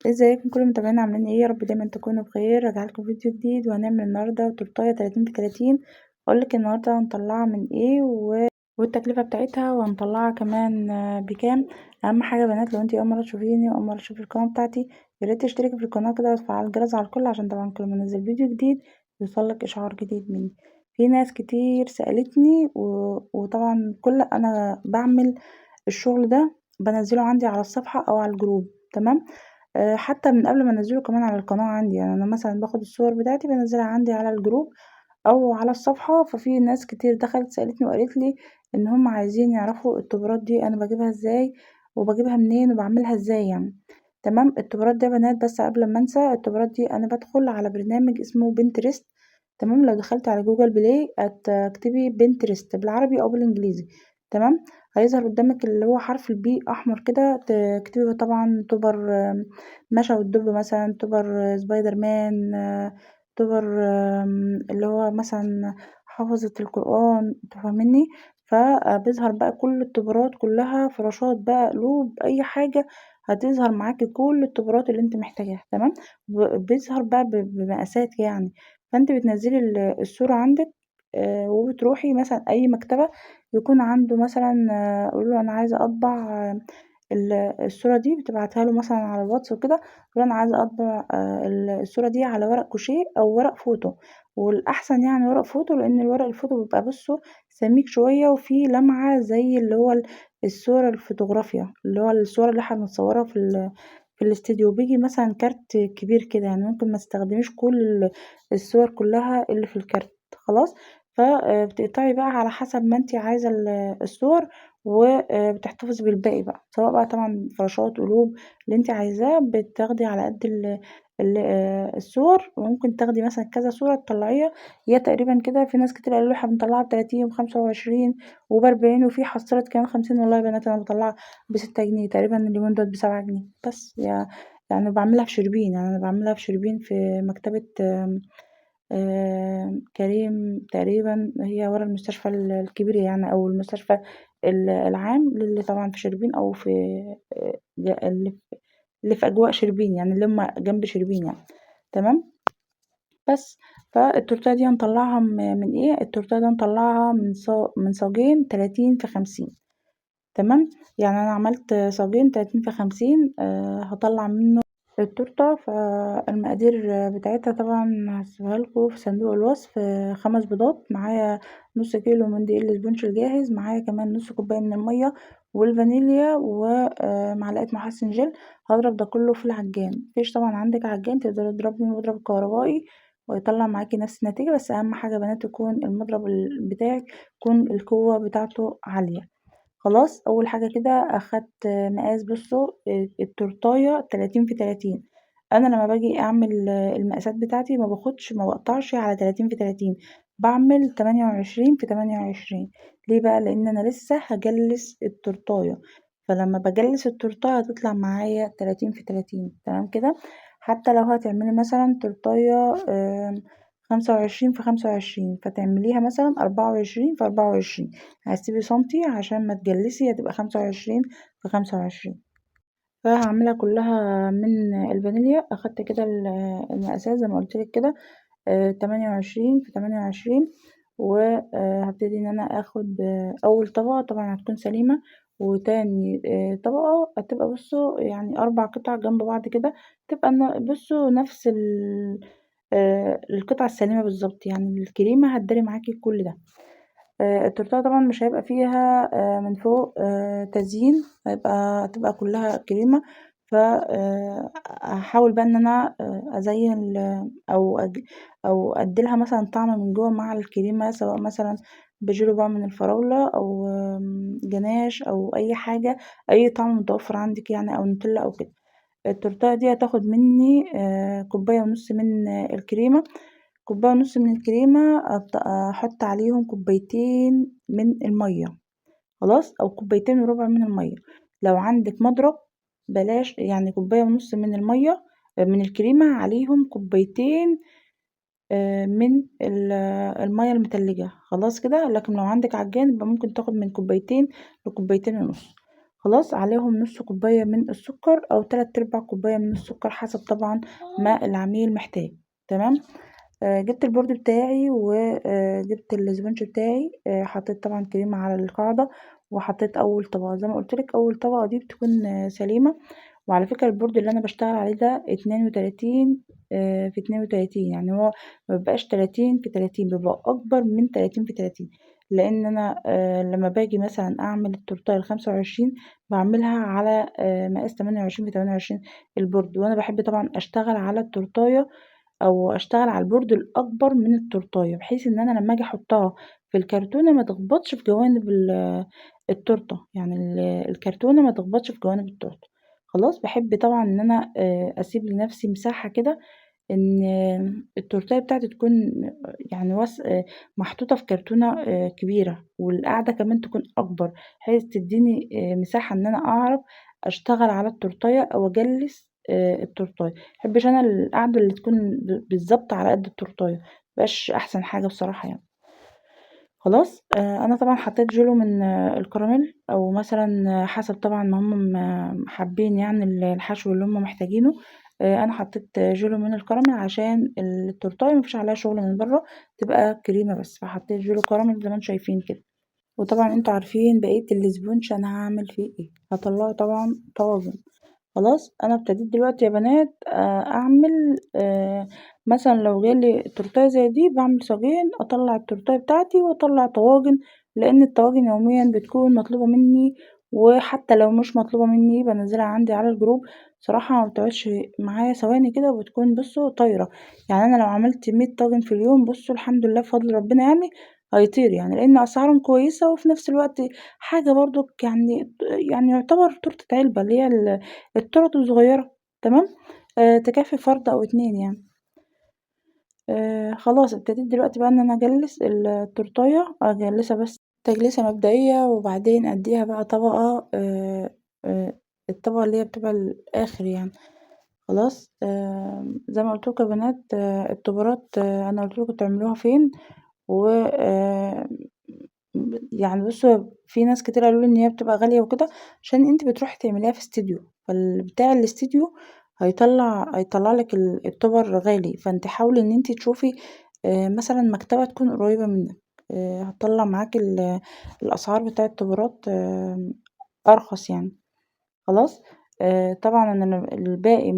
ازيكم كل متابعينا عاملين ايه؟ يا رب دايما تكونوا بخير. راجعه لكم فيديو جديد وهنعمل النهارده تورتايه 30 في 30. اقولك النهارده هنطلعها من ايه والتكلفه بتاعتها وهنطلعها كمان بكام. اهم حاجه يا بنات، لو انتي اول مره تشوفيني واول مره تشوفي القناه بتاعتي، ياريت تشتركي في القناه كده وتفعلي الجرس على الكل، عشان طبعا كل ما انزل فيديو جديد يوصلك اشعار جديد مني. في ناس كتير سالتني وطبعا كل انا بعمل الشغل ده بنزله عندي على الصفحه او على الجروب. تمام. حتى من قبل ما انزله كمان على القناة عندي، يعني انا مثلا باخد الصور بتاعتي بنزلها عندي على الجروب او على الصفحة. ففي ناس كتير دخلت سألتني وقالت لي ان هم عايزين يعرفوا التبرات دي انا بجيبها ازاي وبجيبها منين وبعملها ازاي يعني. تمام. التبرات دي يا بنات، بس قبل ما انسى، التبرات دي انا بدخل على برنامج اسمه بنترست. تمام. لو دخلت على جوجل بلاي اكتبي بنترست بالعربي او بالانجليزي. تمام. هيظهر قدامك اللي هو حرف البي احمر كده، تكتبي طبعا تبر مشى والدب، مثلا تبر سبايدر مان، تبر اللي هو مثلا حافظة القرآن، تفهمني. فبيظهر بقى كل التبرات كلها، فراشات بقى، قلوب، اي حاجة هتظهر معاكي كل التبرات اللي انت محتاجاها. تمام. بيظهر بقى بمقاسات يعني. فانت بتنزلي الصورة عندك، وبتروحي مثلا اي مكتبة يكون عنده مثلا، قولوا له انا عايزة اطبع الصورة دي، بتبعتها له مثلا على الواتس وكده، تقول انا عايزة اطبع الصورة دي على ورق كوشيه او ورق فوتو. والاحسن يعني ورق فوتو، لان الورق الفوتو بيبقى بصوا سميك شوية وفيه لمعة، زي اللي هو الصورة الفوتوغرافيا، اللي هو الصورة اللي احنا بنتصورها في الاستديو. بيجي مثلا كارت كبير كده، يعني ممكن ما تستخدميش كل الصور كلها اللي في الكارت. خلاص. فبتقطعي بقى على حسب ما انتي عايزة الصور، وبتحتفظي بالباقي بقى، سواء بقى طبعا فراشات، قلوب، اللي انت عايزاه بتاخدي على قد الصور. وممكن تاخدي مثلا كذا صورة تطلعيها. هي تقريبا كده، في ناس كتير قالوا لي احنا بنطلعها ب30 و25 وب40، وفي حصلت كمان 50. والله يا بنات انا بطلعها ب6 جنيه تقريبا، اليومين دول ب7 جنيه بس. يعني بعملها في شربين، يعني انا بعملها في شربين في مكتبة كريم تقريبا، هي ورا المستشفى الكبير يعني، او المستشفى العام، اللي طبعا في شربين، او في اللي في اجواء شربين، يعني اللي هم جنب شربين يعني. تمام. بس. فالتورتيه دي هنطلعها من ايه؟ التورتيه دي هنطلعها من صاجين 30 في 50. تمام. يعني انا عملت صاجين 30 في 50، هطلع منه التورتة. فالمقادير بتاعتها طبعا هسيبها لكم في صندوق الوصف. 5 بيضات معايا، نص كيلو من دقيق الاسبونش الجاهز، معايا كمان نص كوباية من المية والفانيليا، ومعلقة محسن جل. هضرب ده كله في العجان. مفيش طبعا عندك عجان تقدري تضربي مضرب كهربائي ويطلع معاكي نفس النتيجة، بس اهم حاجة يا بنات يكون المضرب بتاعك يكون القوة بتاعته عالية. خلاص. اول حاجه كده اخدت مقاس، بصوا، التورتايه 30 في 30. انا لما باجي اعمل المقاسات بتاعتي ما بقطعش على 30 في 30، بعمل 28 في 28. ليه بقى؟ لان انا لسه هجلس التورتايه، فلما بجلس التورتايه هتطلع معايا 30 في 30. تمام كده. حتى لو هتعملي مثلا تورتايه 25 في 25، فتعمليها مثلا 24 في 24، هتسيبي سنتي عشان ما تجلسي، هتبقى 25 في 25. فهعملها كلها من الفانيليا. اخدت كده المقاسات زي ما قلت لك كده، 28 في 28. وهبتدي ان انا اخد اول طبقة طبعا هتكون سليمة، وتاني طبقة هتبقى، بصوا يعني 4 قطع جنب بعض كده، تبقى بصوا نفس القطعة السليمة بالظبط، يعني الكريمة هتداري معاكي كل ده. التورتة طبعا مش هيبقى فيها من فوق تزيين، هتبقى كلها كريمة. هحاول بقى ان انا ازين او اديلها مثلا طعم من جوه مع الكريمة، سواء مثلا بجيله بقى من الفراولة، او جناش، او اي حاجة، اي طعم متوفر عندك يعني، او نوتيلا او كده. التورتة دي هتاخد مني كوباية ونص من الكريمة. كوباية ونص من الكريمة احط عليهم كوبايتين من المية. خلاص. او كوبايتين وربع من المية. لو عندك مضرب بلاش، يعني كوباية ونص من المية، من الكريمة عليهم كوبايتين من المية المتلجة. خلاص كده. لكن لو عندك عجان يبقى ممكن تاخد من كوبايتين لكوبايتين ونص. خلاص عليهم نص كوباية من السكر أو 3/4 كوباية من السكر حسب طبعا ما العميل محتاج. تمام. جبت البورد بتاعي وجبت الاسبونج بتاعي، حطيت طبعا كريمة على القاعدة وحطيت أول طبقة زي ما قلتلك. أول طبقة دي بتكون سليمة. وعلى فكرة البورد اللي أنا بشتغل عليه ده 32 في 32، يعني هو مبيبقاش 30 في 30، بيبقى أكبر من 30 في 30. لأن أنا لما باجي مثلا أعمل التورتاية ال25 بعملها على مقاس 28 في 28 البورد. وأنا بحب طبعا أشتغل على التورتاية أو أشتغل على البورد الأكبر من التورتاية، بحيث إن أنا لما أجي أحطها في الكرتونة ما تخبطش في جوانب التورتة، يعني الكرتونة ما تخبطش في جوانب التورتة. خلاص باحب طبعًا إن أنا أسيب لنفسي مساحة كده إن التورتاية بتاعتي تكون يعني محطوطة في كرتونة كبيرة، والقاعدة كمان تكون أكبر، بحيث تديني مساحة إن أنا أعرف أشتغل على التورتاية أو أجلس التورتاية. محبش أنا القعدة اللي تكون بالضبط على قد التورتاية، متبقاش أحسن حاجة بصراحة يعني. خلاص أنا طبعًا حطيت جيلو من الكراميل، أو مثلًا حسب طبعًا ما هُم حابين يعني الحشو اللي هُم محتاجينه. أنا حطيت جيلو من الكراميل عشان التورتاية ما فيش عليها شغل من برّه، تبقى كريمة بس، فحطيت جيلو كراميل زي ما أنتم شايفين كده. وطبعًا أنتم عارفين بقية الإسبونج أنا هاعمل فيه إيه، هاطلّعه طبعًا طواجن. خلاص أنا ابتديت دلوقتي يا بنات أعمل مثلًا لو جالي تورتاية زي دي باعمل صاجين، أطلّع التورتاية بتاعتي وأطلّع طواجن، لإن الطواجن يوميًا بتكون مطلوبة مني، وحتى لو مش مطلوبة مني بانزّلها عندي على الجروب. صراحة ما بتقعدش معايا ثواني كده وبتكون بُصّوا طايرة. يعني أنا لو عملت 100 طاجن في اليوم بُصّوا الحمد لله بفضل ربنا يعني هيطير يعني، لإن أسعارهم كويسة وفي نفس الوقت حاجة برضُك يعني يعتبر تورتة علبة اللي هي التورت الصغيرة. تمام. تكفّي فرد أو 2 يعني. خلاص ابتديت دلوقتي بقى إن أنا أجلِّس التورتاية، أجلِّسها بس تجليسة مبدئية، وبعدين أدّيها بقى طبقة الطبقة اللي هي بتبقى الآخر يعني. خلاص زي ما قُلت لكم يا بنات الطبارات أنا قُلت لكم تعملوها فين. و يعني بُصّوا في ناس كتير قالوا لي إن هي بتبقى غالية وكده، عشان أنتِ بتروحي تعمليها في استوديو، فبتاع الإستوديو هيطلّع لِك الطبر غالي. فأنتِ حاولي إن أنتِ تشوفي مثلًا مكتبة تكون قريبة منِّك، هتطلّع معاكِ الأسعار بتاع الطبرات أرخص يعني. خلاص. طبعًا أنا الباقي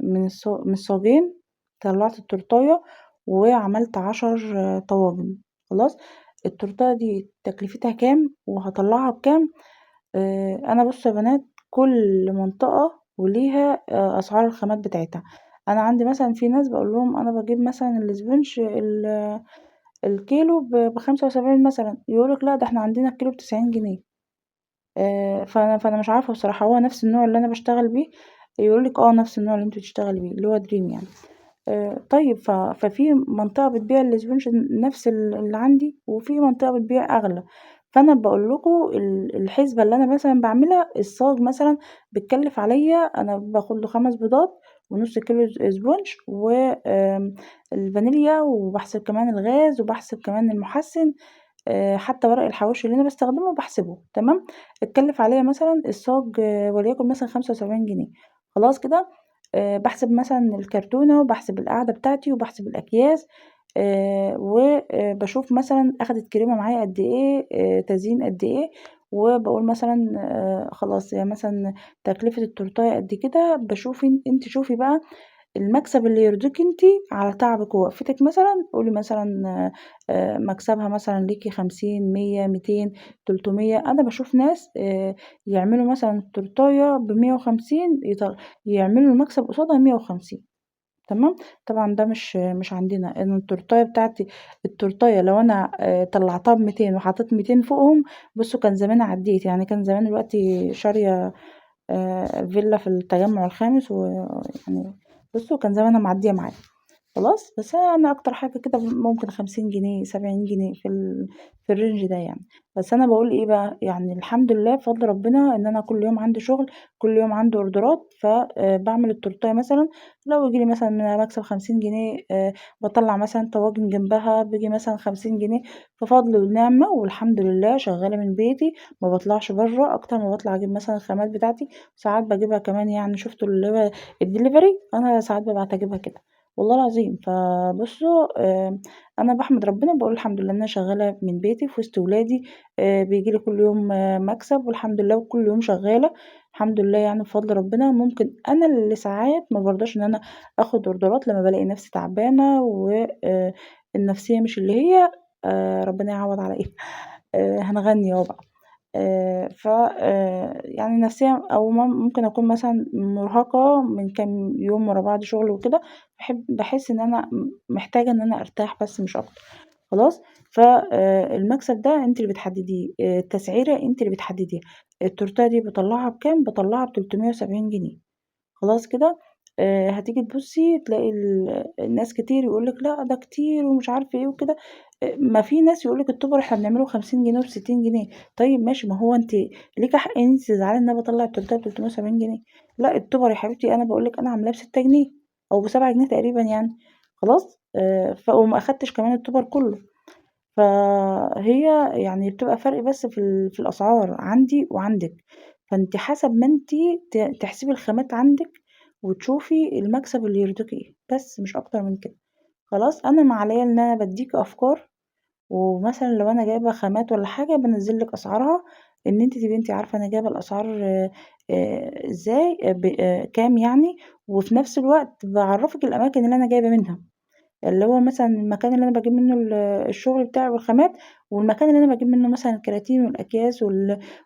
من الصاجين طلّعت التورتاية وعملت 10 طواجن. خلاص. التورتاية دي تكلفتها كام وهاطلّعها بكام؟ أنا بُصّوا يا بنات كل منطقة وليها أسعار الخامات بتاعتها. أنا عندي مثلًا في ناس باقول لهم أنا باجيب مثلًا الإسفنج الكيلو ب75 مثلًا، يقولوا لِك لأ ده إحنا عندنا الكيلو ب90 جنيه. فأنا مش عارفة بصراحة هو نفس النوع اللي أنا باشتغل بيه؟ يقولوا لِك نفس النوع اللي أنتِ بتشتغلي بيه اللي هو دريم يعني. طيب ففي منطقة بتبيع الإسفنج نفس اللي عندي، وفي منطقة بتبيع أغلى. فأنا باقول لكم الحسبة اللي أنا مثلًا باعملها، الصاج مثلًا بيتكلف عليَّ أنا باخد له 5 بيضات ونص كيلو إسفنج الفانيليا، وباحسب كمان الغاز، وباحسب كمان المُحسِّن، حتى ورق الحواوشي اللي أنا باستخدمه باحسبه. تمام. اتكلف عليَّ مثلًا الصاج وليكن مثلًا 75 جنيه. خلاص كده. باحسب مثلًا الكرتونة، وباحسب القاعدة بتاعتي، وباحسب الأكياس، وباشوف مثلًا أخدت كريمة معايا قد إيه، تزيين قد إيه، وباقول مثلًا خلاص هي مثلًا تكلفة التورتاية قد كده. باشوف أنتِ شوفي بقى المكسب اللي يرضيكِ أنتِ على تعبِك ووقفتِك مثلًا. قولي مثلًا مكسبها مثلًا ليكِ 50، 100، 200، 300. أنا باشوف ناس يعملوا مثلًا التورتاية ب150 يعملوا المكسب قصادها 150. تمام. طبعًا ده مش عندنا. إن التورتاية لو أنا طلّعتها ب200 وحطيت 200 فوقهم، بُصّوا كان زماني عدّيت، يعني كان زماني دلوقتي شارية فيلا في التجمع الخامس، ويعني بُصّوا كان زمانها معدية معايا. خلاص. بس أنا أكتر حاجة كده ممكن 50 جنيه 70 جنيه في الرينج ده يعني. بس أنا باقول إيه بقى، يعني الحمد لله بفضل ربنا إن أنا كل يوم عندي شغل، كل يوم عندي أوردرات، باعمل التورتاية مثلًا لو ييجي لي مثلًا منها مكسب 50 جنيه، باطلّع مثلًا طواجن جنبها بييجي مثلًا 50 جنيه، ففضل ونعمة والحمد لله شغّالة من بيتي، ما باطلعش برّه، أكتر ما باطلع أجيب مثلًا الخامات بتاعتي، ساعات باجيبها كمان يعني شُفتوا اللي هو الdelivery أنا ساعات بابعت أجيبها كده. والله العظيم. فبُصّوا أنا باحمد ربنا باقول الحمد لله إن أنا شغّالة من بيتي في وسط ولادي، بييجي لي كل يوم مكسب والحمد لله وكل يوم شغّالة، الحمد لله يعني بفضل ربنا. ممكن أنا اللي ساعات ما بارضاش إن أنا آخُد أوردرات لمّا بالاقي نَفْسي تعبانة النفسية مش اللي هي، ربنا يعوّض على إيه، هنغني أهو بقى. ف يعني نفسيًا أو ممكن أكون مثلًا مرهقة من كام يوم ورا بعض شغل وكده، باحس إن أنا محتاجة إن أنا أرتاح بس مش أكتر، خلاص. المكسب ده أنتِ اللي بتحدديه، التسعيرة أنتِ اللي بتحدديها، التورتاية دي باطلّعها بكام، باطلّعها ب370 جنيه. خلاص كده. هتيجي تبُصّي تلاقي الناس كتير يقول لِك لأ ده كتير ومش عارفة إيه وكده، ما في ناس يقول لِك التوبر إحنا بنعمله ب50 جنيه وب60 جنيه. طيب ماشي، ما هو أنتِ ليكِ حق إن أنتِ تزعلي إن أنا باطلّع التورتاية ب370 جنيه. لأ التوبر يا حبيبتي أنا باقول لِك أنا عاملاه ب6 جنيه أو ب7 جنيه تقريبًا يعني. خلاص. وما أخدتش كمان التوبر كلّه. فهي يعني بتبقى فرق بس في الأسعار عندي وعندِك، فأنتِ حسب ما أنتِ تحسبي الخامات عندِك وتشوفي المكسب اللي يرضيكِ إيه، بس مش أكتر من كده. خلاص. أنا ما عليَّ إن أنا بادّيكِ أفكار، ومثلًا لو أنا جايبة خامات والّا حاجة بانزّل لِك أسعارها، إن أنتِ تبقي أنتِ عارفة أنا جايبة الأسعار إزاي ب كام يعني، وفي نفس الوقت باعرّفِك الأماكن اللي أنا جايبة منها. اللي هو مثلًا المكان اللي أنا باجيب منه الشغل بتاعي والخامات، والمكان اللي أنا باجيب منه مثلًا الكراتين والأكياس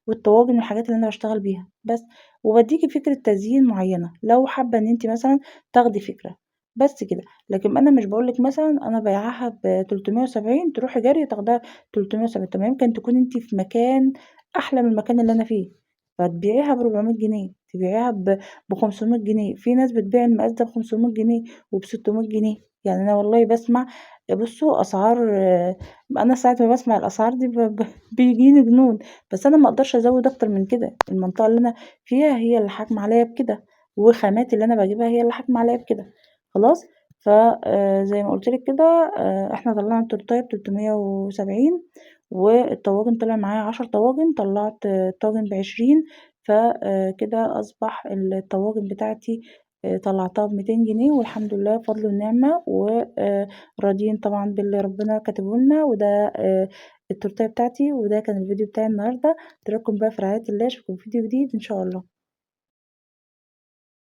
والطواجن والحاجات اللي أنا باشتغل بيها، بس. وبادّيكِ فكرة تزيين معيّنة، لو حابة إن أنتِ مثلًا تاخدي فكرة، بس كده. لكن أنا مش باقول لِك مثلًا أنا بايعاها ب370 تروحي جري تاخديها 370. طب ما يمكن تكوني أنتِ في مكان أحلى من المكان اللي أنا فيه، فتبيعيها ب400 جنيه، تبيعيها ب500 جنيه، في ناس بتبيع المقاس ده ب500 جنيه وب600 جنيه. يعني أنا والله باسمع، بُصّوا أسعار، أنا ساعة ما باسمع الأسعار دي بيجيني جنون، بس أنا ما أقدرش أزوّد أكتر من كده، المنطقة اللي أنا فيها هي اللي حاكمة عليَّ بكده، وخاماتي اللي أنا باجيبها هي اللي حاكمة عليَّ بكده. خلاص. ف زي ما قُلت لِك كده، إحنا طلّعنا التورتاية ب370 والطواجن طلع معايا 10 طواجن، طلّعت الطاجن ب20، كده أصبح الطواجن بتاعتي طلّعتها ب200 جنيه والحمد لله بفضل ونعمة، راضيين طبعًا باللي ربنا كاتبه لنا. وده التورتاية بتاعتي، وده كان الفيديو بتاعي النهارده. أترككم بقى في رعاية الله، أشوفكم في فيديو جديد إن شاء الله.